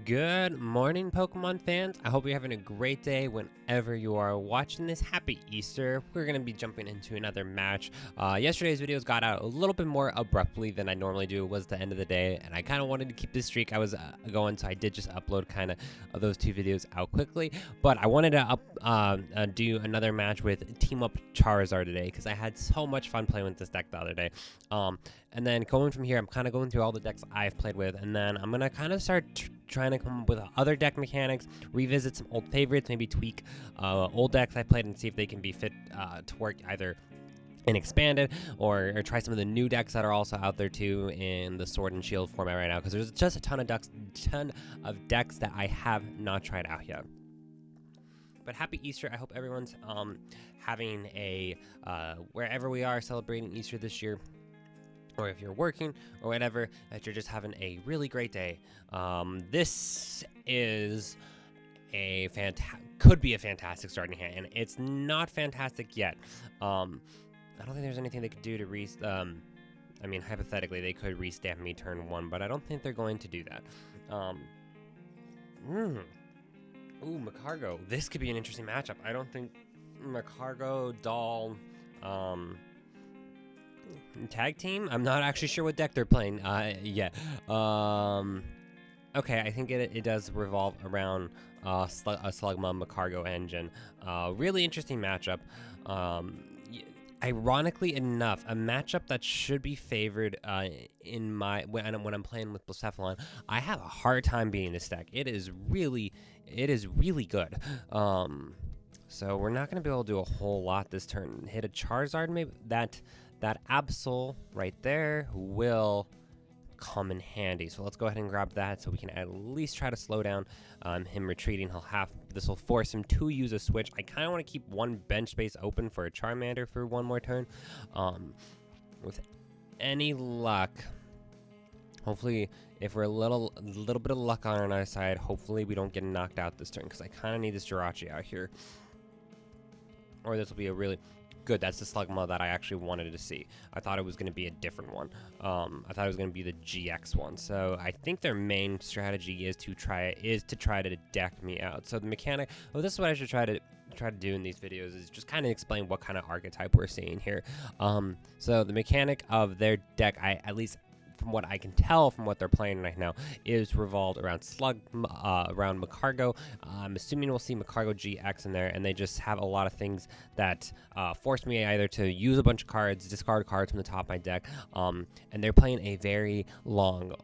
Good morning, Pokemon fans. I hope you're having a great day whenever you are watching this. Happy Easter. We're going to be jumping into another match. Yesterday's videos got out a little bit more abruptly than I normally do. It was the end of the day, and I kind of wanted to keep this streak I was going, so I did just upload kind of those two videos out quickly. But I wanted to do another match with Team Up Charizard today because I had so much fun playing with this deck the other day. And then going from here, I'm kind of going through all the decks I've played with, and then I'm going to kind of start trying to come up with other deck mechanics, revisit some old favorites, maybe tweak old decks I played and see if they can be fit to work either in expanded or try some of the new decks that are also out there too in the Sword and Shield format right now, because there's just a ton of decks that I have not tried out yet. But happy Easter. I hope everyone's having a wherever we are celebrating Easter this year, or if you're working or whatever, that you're just having a really great day. This is could be a fantastic starting hand, and it's not fantastic yet. I don't think there's anything they could do to I mean, hypothetically, they could restamp me turn 1, but I don't think they're going to do that. Ooh, Macargo. This could be an interesting matchup. I don't think Macargo, Doll, tag team? I'm not actually sure what deck they're playing yet. Okay, I think it does revolve around a Slugma Macargo engine. Really interesting matchup. Ironically enough, a matchup that should be favored when I'm playing with Blacephalon. I have a hard time beating this deck. It is really good. So we're not going to be able to do a whole lot this turn. Hit a Charizard, maybe that Absol right there will come in handy. So let's go ahead and grab that so we can at least try to slow down him retreating. This will force him to use a switch. I kind of want to keep one bench space open for a Charmander for one more turn. With any luck, hopefully, if we're a little bit of luck on our side, hopefully we don't get knocked out this turn, because I kind of need this Jirachi out here. Or this will be a really good. That's the Slugma that I actually wanted to see. I thought it was going to be a different one. I thought it was going to be the GX one. So I think their main strategy is to try to deck me out. So the mechanic. Well, this is what I should try to do in these videos, is just kind of explain what kind of archetype we're seeing here. So the mechanic of their deck, at least from what I can tell from what they're playing right now, is revolved around around Macargo. I'm assuming we'll see Macargo GX in there, and they just have a lot of things that force me either to use a bunch of cards, discard cards from the top of my deck, and they're playing a very long.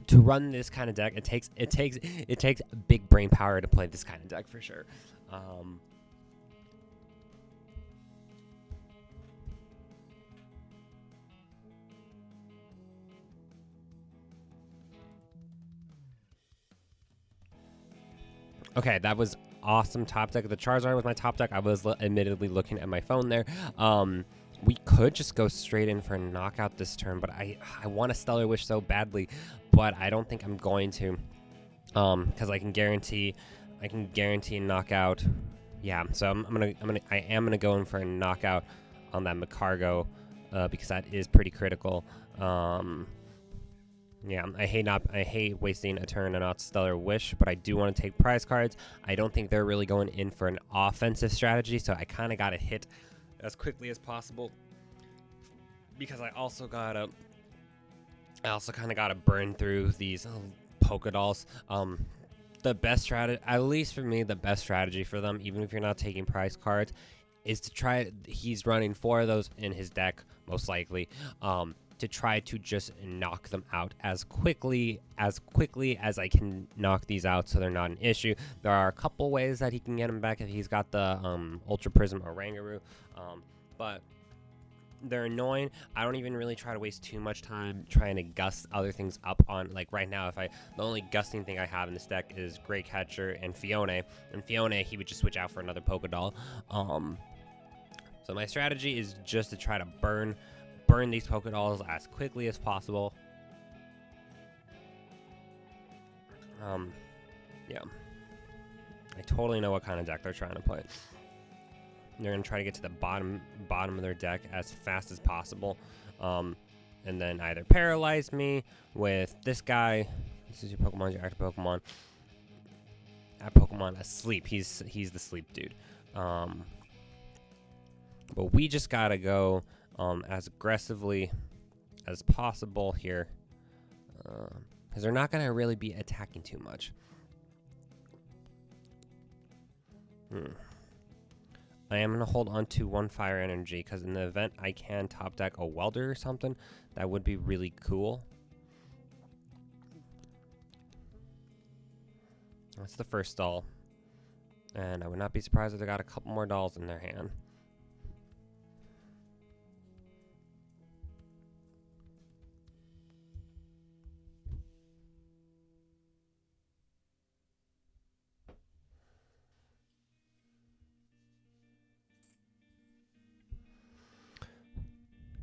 To run this kind of deck, it takes big brain power to play this kind of deck for sure. Okay, that was awesome top deck. The Charizard was my top deck. I was admittedly looking at my phone there. We could just go straight in for a knockout this turn, but I want a Stellar Wish so badly, but I don't think I'm going to, because I can guarantee a knockout. Yeah, so I am gonna go in for a knockout on that Macargo, because that is pretty critical. Yeah, I hate wasting a turn and not Stellar Wish, but I do want to take prize cards. I don't think they're really going in for an offensive strategy, so I kind of got to hit as quickly as possible, because I also kind of got to burn through these Pokédolls. The best strategy, at least for me, the best strategy for them, even if you're not taking prize cards, is to try. He's running 4 of those in his deck, most likely. To try to just knock them out as quickly as I can knock these out, so they're not an issue. There are a couple ways that he can get them back if he's got the Ultra Prism or Rangaroo, but they're annoying. I don't even really try to waste too much time trying to gust other things up on, like right now, the only gusting thing I have in this deck is Great Catcher and Fiona, he would just switch out for another Pokédoll. So my strategy is just to try to burn these Pokédolls as quickly as possible. Yeah, I totally know what kind of deck they're trying to play. They're gonna try to get to the bottom of their deck as fast as possible, and then either paralyze me with this guy, This is your Pokemon, your active Pokemon. That Pokemon asleep. He's the sleep dude. But we just gotta go as aggressively as possible here, because they're not gonna really be attacking too much. I am gonna hold on to 1 fire energy because in the event I can top deck a welder or something, that would be really cool. That's the first doll, and I would not be surprised if they got a couple more dolls in their hand.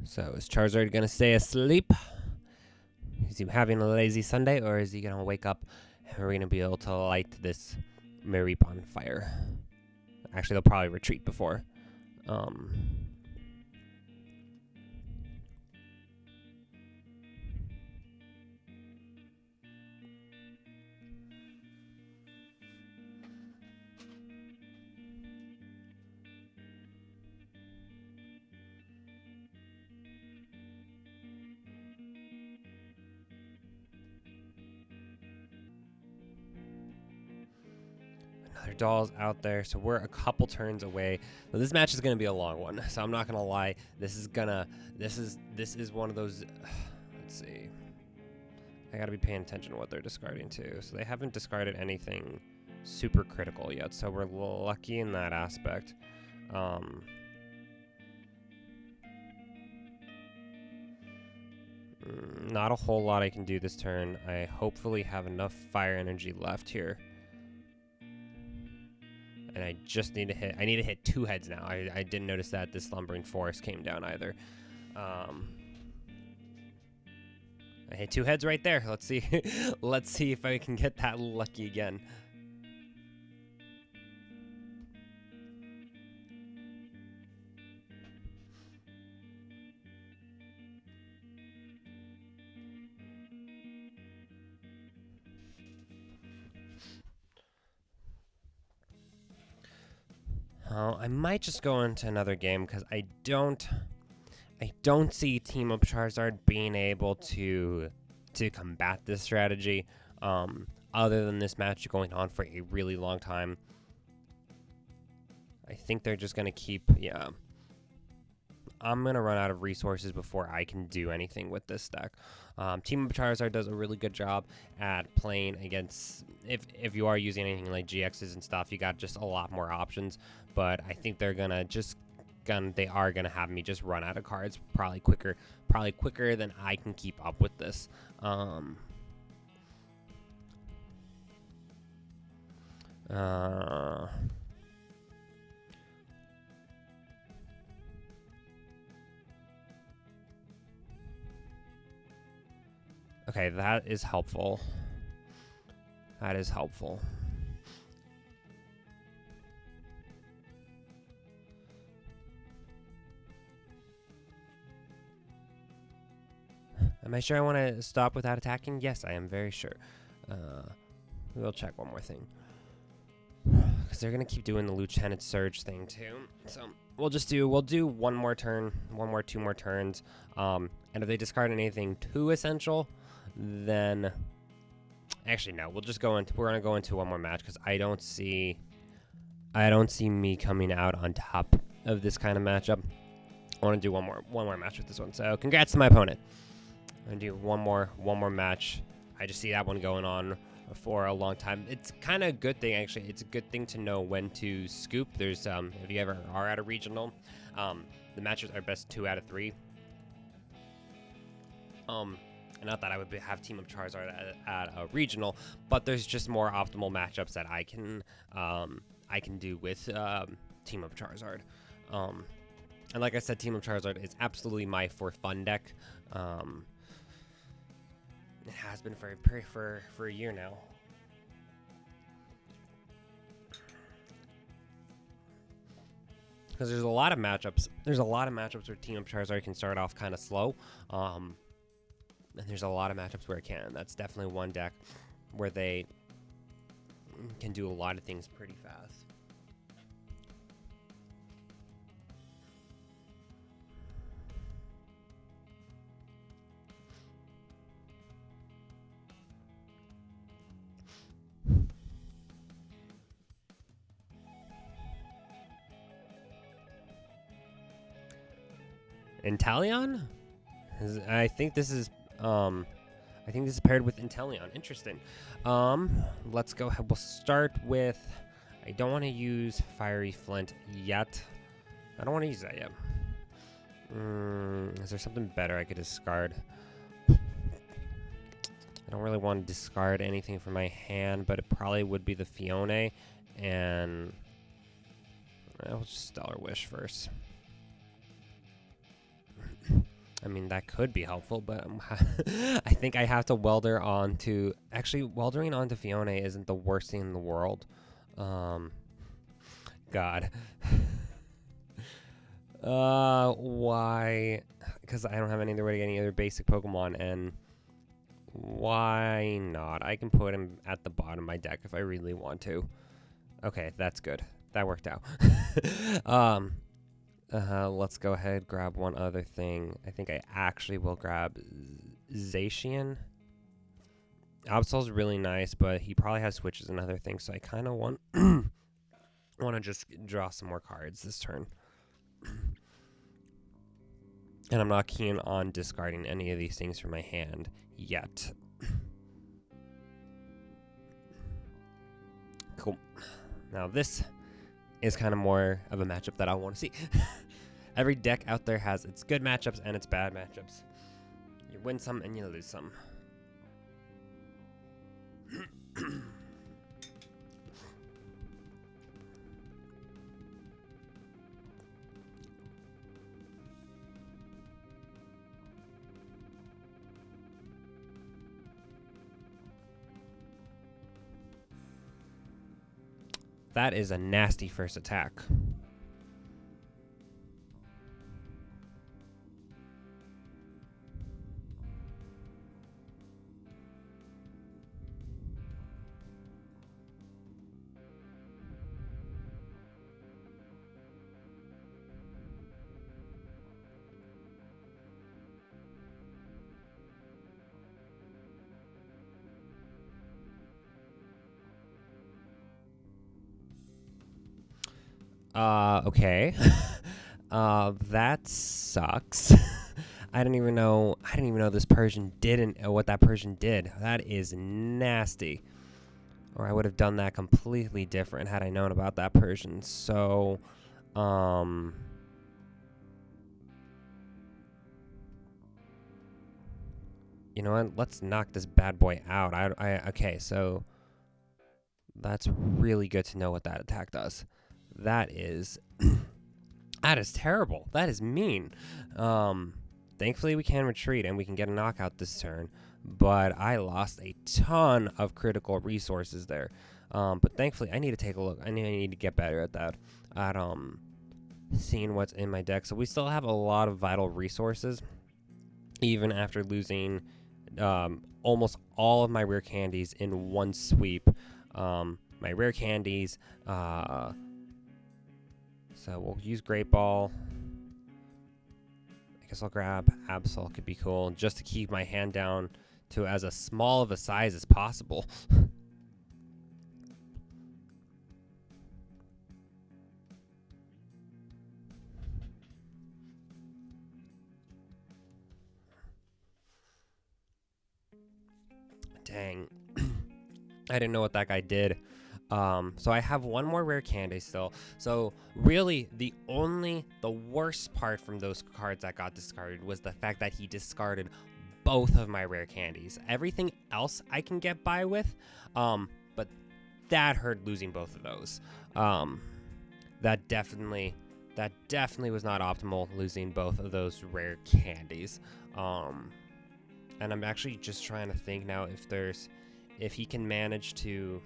So is Charizard gonna stay asleep? Is he having a lazy Sunday, or is he gonna wake up and we're gonna be able to light this Mareep on fire? Actually, they'll probably retreat before. Another doll's out there, so we're a couple turns away. Now, this match is gonna be a long one, so I'm not gonna lie. This is one of those. Let's see. I gotta be paying attention to what they're discarding too. So they haven't discarded anything super critical yet, so we're lucky in that aspect. Not a whole lot I can do this turn. I hopefully have enough fire energy left here. And I just need to hit. I need to hit 2 heads now. I didn't notice that this Slumbering Forest came down either. I hit 2 heads right there. Let's see. Let's see if I can get that lucky again. I might just go into another game because I don't see Team Up Charizard being able to combat this strategy. Other than this match going on for a really long time, I think they're just gonna keep. Yeah, I'm gonna run out of resources before I can do anything with this deck. Team Up Charizard does a really good job at playing against. If you are using anything like GXs and stuff, you got just a lot more options. But I think they're gonna they are gonna have me just run out of cards probably quicker than I can keep up with this. Okay, that is helpful. That is helpful. Am I sure I want to stop without attacking? Yes, I am very sure. We'll check one more thing. Because they're going to keep doing the Lieutenant Surge thing too. So we'll do one more turn, 2 more turns. And if they discard anything too essential, then actually no, we're going to go into one more match because I don't see me coming out on top of this kind of matchup. I want to do one more match with this one. So congrats to my opponent. I'm gonna do one more match. I just see that one going on for a long time. It's kind of a good thing, actually. It's a good thing to know when to scoop. There's if you ever are at a regional, the matches are best 2 out of 3. Not that I would have Team Up Charizard at a regional, but there's just more optimal matchups that I can do with Team Up Charizard. And like I said, Team Up Charizard is absolutely my for fun deck. It has been for a year now. Because there's a lot of matchups. There's a lot of matchups where Team Up Charizard can start off kind of slow. And there's a lot of matchups where it can. That's definitely one deck where they can do a lot of things pretty fast. Inteleon? I think this is paired with Inteleon. Interesting. Let's go ahead. We'll start with, I don't want to use Fiery Flint yet. I don't want to use that yet. Is there something better I could discard? I don't really want to discard anything from my hand, but it probably would be the Fione, and I'll just Stellar Wish first. I mean, that could be helpful, but I think I have to welder onto... Actually, weldering onto Fione isn't the worst thing in the world. God. Why? Because I don't have any other way to get any other basic Pokemon, and why not? I can put him at the bottom of my deck if I really want to. Okay, that's good. That worked out. Let's go ahead, grab one other thing. I think I actually will grab Zacian. Absol's really nice, but he probably has switches and other things, so I kind of want to just draw some more cards this turn. And I'm not keen on discarding any of these things from my hand yet. Cool. Now this is kind of more of a matchup that I want to see. Every deck out there has its good matchups and its bad matchups. You win some and you lose some. That is a nasty first attack. Okay. That sucks. I didn't even know this Persian didn't what that Persian did. That is nasty. Or I would have done that completely different had I known about that Persian. So, you know what? Let's knock this bad boy out. Okay, so that's really good to know what that attack does. That is that is terrible. That is mean. Thankfully we can retreat and we can get a knockout this turn, but I lost a ton of critical resources there. But thankfully I need to take a look. I need to get better at that. At seeing what's in my deck. So we still have a lot of vital resources, even after losing almost all of my rare candies in one sweep. My rare candies, so we'll use Great Ball. I guess I'll grab Absol, could be cool, just to keep my hand down to as a small of a size as possible. Dang. I didn't know what that guy did. So I have one more rare candy still. So really, the worst part from those cards that got discarded was the fact that he discarded both of my rare candies. Everything else I can get by with, but that hurt losing both of those. That definitely was not optimal, losing both of those rare candies. And I'm actually just trying to think now if he can manage to.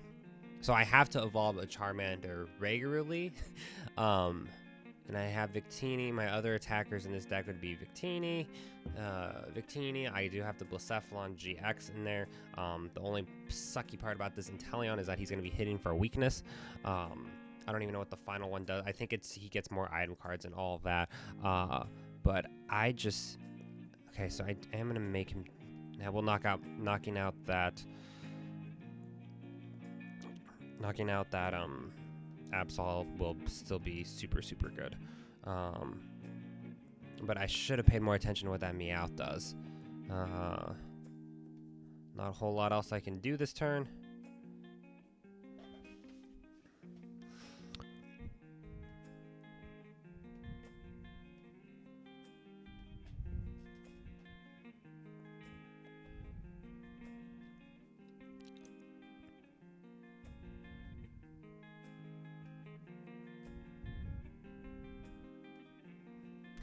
So I have to evolve a Charmander regularly, And I have Victini. My other attackers in this deck would be Victini. I do have the Blacephalon GX in there. The only sucky part about this Inteleon is that he's going to be hitting for weakness. I don't even know what the final one does. I think he gets more item cards and all of that. But I just... Okay, so I am going to make him... Now we'll knocking out that Absol will still be super, super good. But I should have paid more attention to what that Meowth does. Not a whole lot else I can do this turn.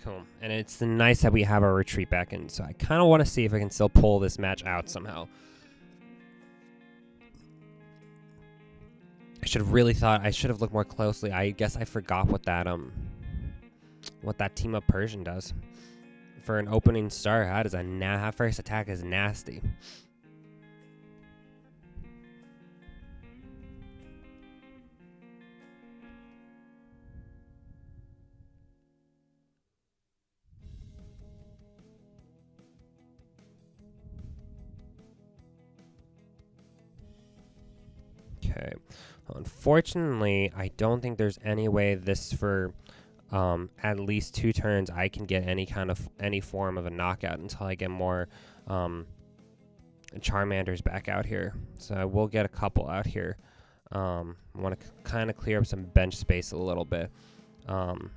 Cool. And it's nice that we have our retreat back in, so I kind of want to see if I can still pull this match out somehow. I should have really thought, I should have looked more closely. I guess I forgot what that team up Persian does. For an opening start, how does that first attack is nasty. Okay. Unfortunately, I don't think there's any way this for at least 2 turns I can get any form of a knockout until I get more Charmanders back out here. So I will get a couple out here. I want to kind of clear up some bench space a little bit. And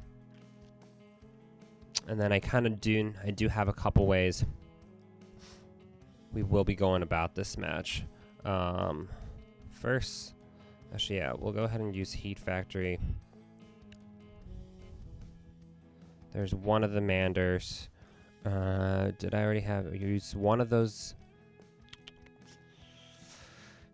then I do have a couple ways we will be going about this match. First, actually, yeah, we'll go ahead and use Heat Factory. There's one of the Manders. Did I already use one of those?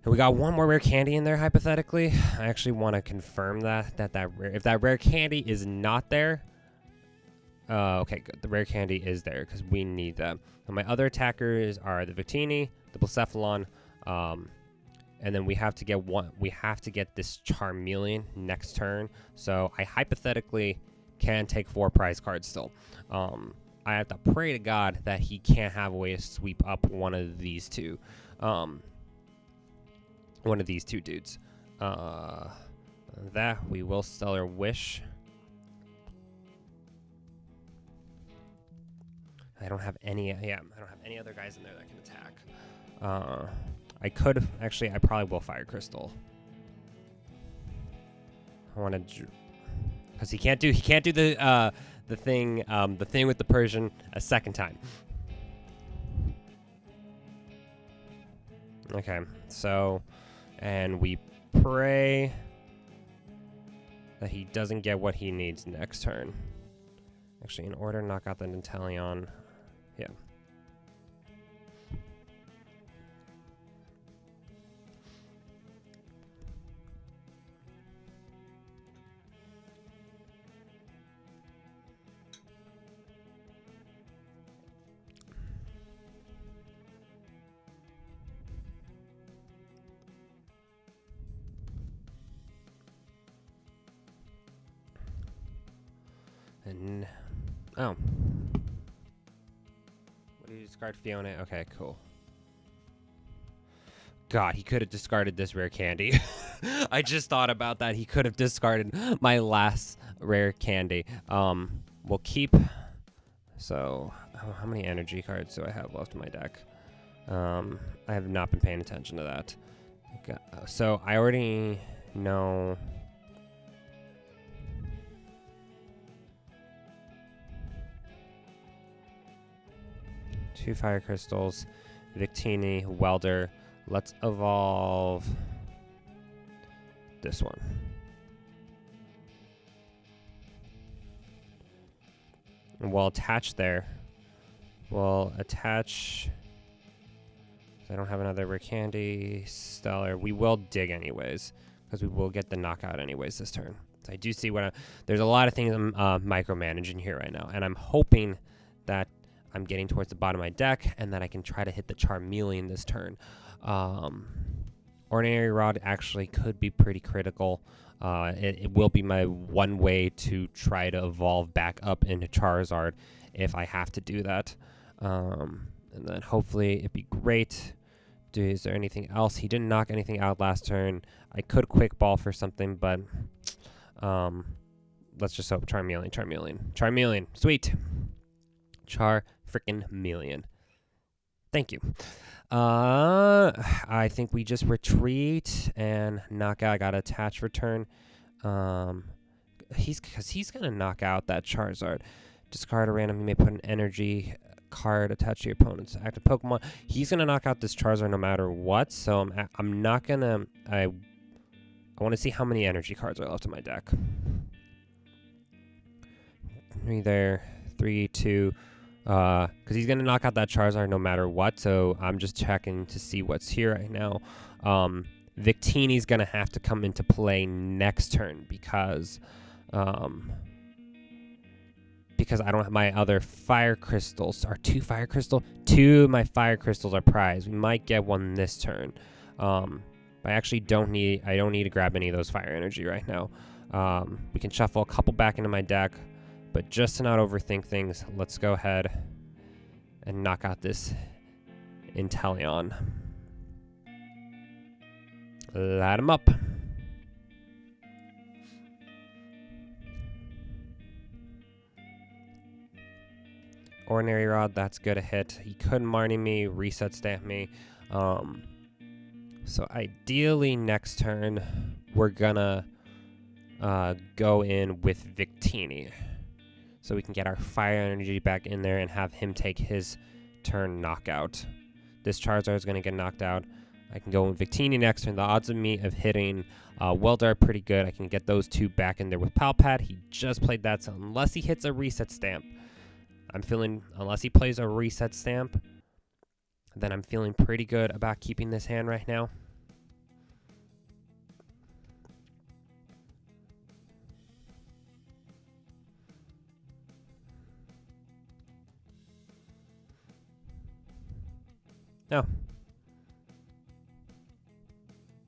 We got one more rare candy in there, hypothetically. I actually want to confirm if that rare candy is not there. Okay, good. The rare candy is there because we need that. And my other attackers are the Victini, the Blacephalon, and then we have to get this Charmeleon next turn. So I hypothetically can take 4 prize cards still. I have to pray to God that he can't have a way to sweep up one of these two. One of these 2 dudes. That we will Stellar Wish. I don't have any other guys in there that can attack. I probably will Fire Crystal. I want to, because he can't do the thing with the Persian a second time. Okay, so, and we pray that he doesn't get what he needs next turn. Actually, in order to knock out the Inteleon, yeah. And oh, what did you discard? Fiona. Okay, cool. God, he could have discarded this rare candy. I just thought about that. He could have discarded my last rare candy. We'll keep. So, how many energy cards do I have left in my deck? I have not been paying attention to that. Okay, so I already know. Two Fire Crystals, Victini, Welder. Let's evolve this one. And we'll attach there. We'll attach. I don't have another rare candy. Stellar. We will dig anyways, because we will get the knockout anyways this turn. So I do see there's a lot of things I'm micromanaging here right now, and I'm hoping that I'm getting towards the bottom of my deck and that I can try to hit the Charmeleon this turn. Ordinary Rod actually could be pretty critical. It will be my one way to try to evolve back up into Charizard if I have to do that. And then hopefully it'd be great. Is there anything else? He didn't knock anything out last turn. I could quick ball for something, but let's just hope Charmeleon. Sweet. Char-frickin-meleon. Thank you. I think we just retreat and knock out. I got attach return. He's gonna knock out that Charizard. Discard a random. You may put an energy card attached to your opponent's active Pokemon. He's gonna knock out this Charizard no matter what. So I'm not gonna. I want to see how many energy cards are left in my deck. 3 there, 3, 2. Because he's going to knock out that Charizard no matter what, so I'm just checking to see what's here right now. Victini's going to have to come into play next turn because I don't have my other fire crystals. Are 2 fire crystals? 2 of my fire crystals are prized. We might get one this turn. I actually don't need to grab any of those fire energy right now. We can shuffle a couple back into my deck. But just to not overthink things, let's go ahead and knock out this Inteleon. Light him up. Ordinary Rod, that's good a hit. He could Marnie me, reset stamp me. So ideally next turn, we're gonna go in with Victini. So we can get our fire energy back in there and have him take his turn knockout. This Charizard is going to get knocked out. I can go with Victini next turn. The odds of me of hitting Welder are pretty good. I can get those 2 back in there with Palpad. He just played that, so unless he hits a reset stamp, unless he plays a reset stamp, then I'm feeling pretty good about keeping this hand right now. No.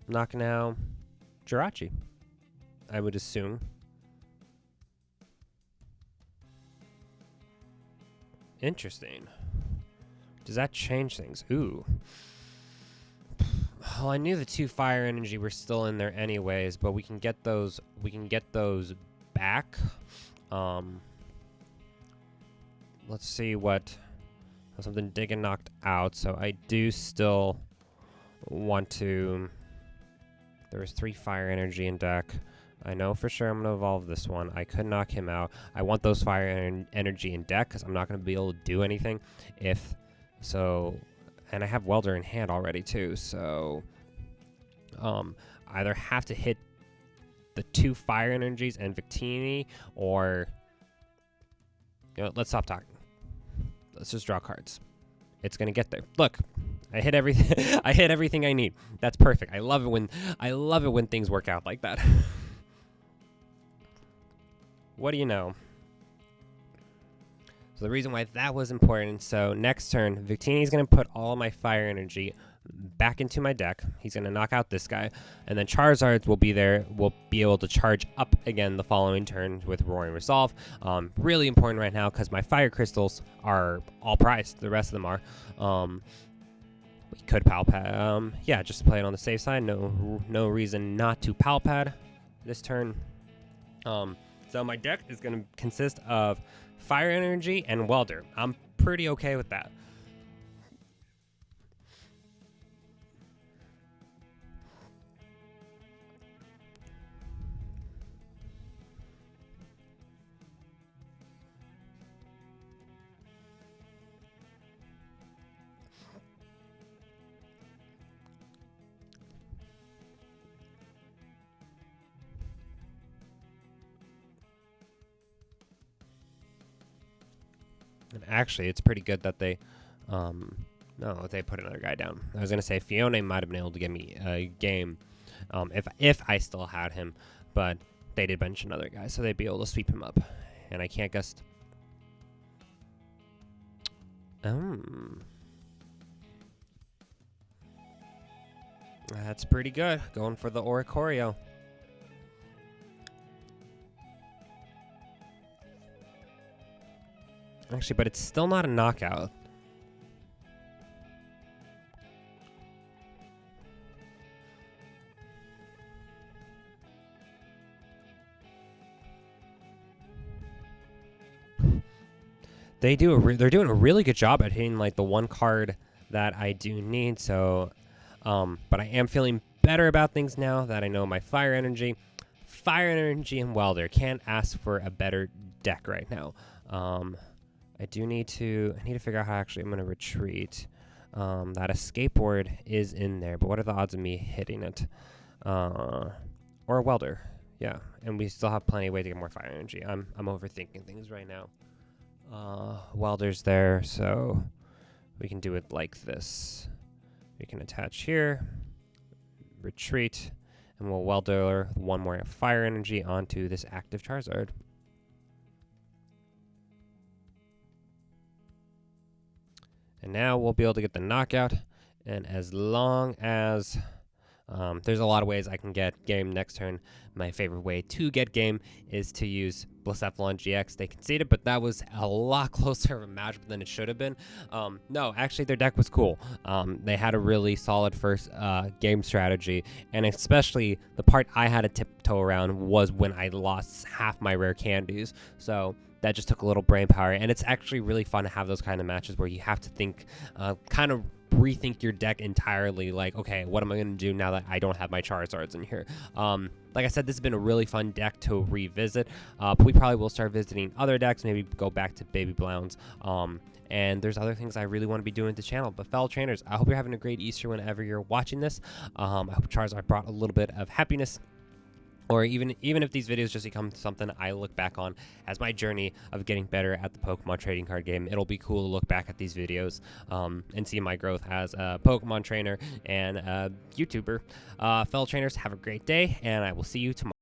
Knocking out Jirachi, I would assume. Interesting. Does that change things? Ooh. Well, I knew the 2 fire energy were still in there anyways, but we can get those back. Let's see what something did get knocked out, so I do still want to. There was 3 fire energy in deck. I know for sure I'm going to evolve this one. I could knock him out. I want those fire energy in deck because I'm not going to be able to do anything if so. And I have Welder in hand already too, so either have to hit the 2 fire energies and Victini, or let's stop talking. Let's just draw cards. It's gonna get there. Look, I hit everything. I hit everything I need. That's perfect. I love it when things work out like that. What do you know? So the reason why that was important. So next turn, Victini is gonna put all my fire energy back into my deck. He's gonna knock out this guy, and then Charizards will be there. Will be able to charge up again the following turn with Roaring Resolve. Really important right now because my fire crystals are all prized. The rest of them are. We could Palpad. Yeah, just to play it on the safe side. No reason not to Palpad this turn. So my deck is gonna consist of fire energy and Welder. I'm pretty okay with that. And actually, it's pretty good that they, no, they put another guy down. I was gonna say Fiona might have been able to get me a game, if I still had him, but they did bench another guy, so they'd be able to sweep him up. And I can't guess. That's pretty good. Going for the Oricorio. Actually, but it's still not a knockout. They're doing a really good job at hitting like the one card that I do need. So, but I am feeling better about things now that I know my Fire Energy, and Welder. Can't ask for a better deck right now. I need to figure out how actually I'm going to retreat. That escape board is in there, but what are the odds of me hitting it? Or a Welder. Yeah, and we still have plenty of way to get more Fire Energy. I'm overthinking things right now. Welder's there, so we can do it like this. We can attach here, retreat, and we'll Welder one more Fire Energy onto this active Charizard. And now we'll be able to get the knockout, and as long as there's a lot of ways I can get game next turn. My favorite way to get game is to use Blacephalon GX. They conceded, but that was a lot closer of a match than it should have been. No, actually, their deck was cool. They had a really solid first game strategy, and especially the part I had to tiptoe around was when I lost half my rare candies. So that just took a little brain power, and it's actually really fun to have those kind of matches where you have to think, kind of rethink your deck entirely. Like, okay, what am I going to do now that I don't have my Charizards in here? Like I said, this has been a really fun deck to revisit, but we probably will start visiting other decks, maybe go back to Baby Browns, and there's other things I really want to be doing to the channel. But fellow trainers, I hope you're having a great Easter whenever you're watching this. I hope Charizard brought a little bit of happiness, or even if these videos just become something I look back on as my journey of getting better at the Pokemon trading card game. It'll be cool to look back at these videos and see my growth as a Pokemon trainer and a YouTuber. Fellow trainers, have a great day, and I will see you tomorrow.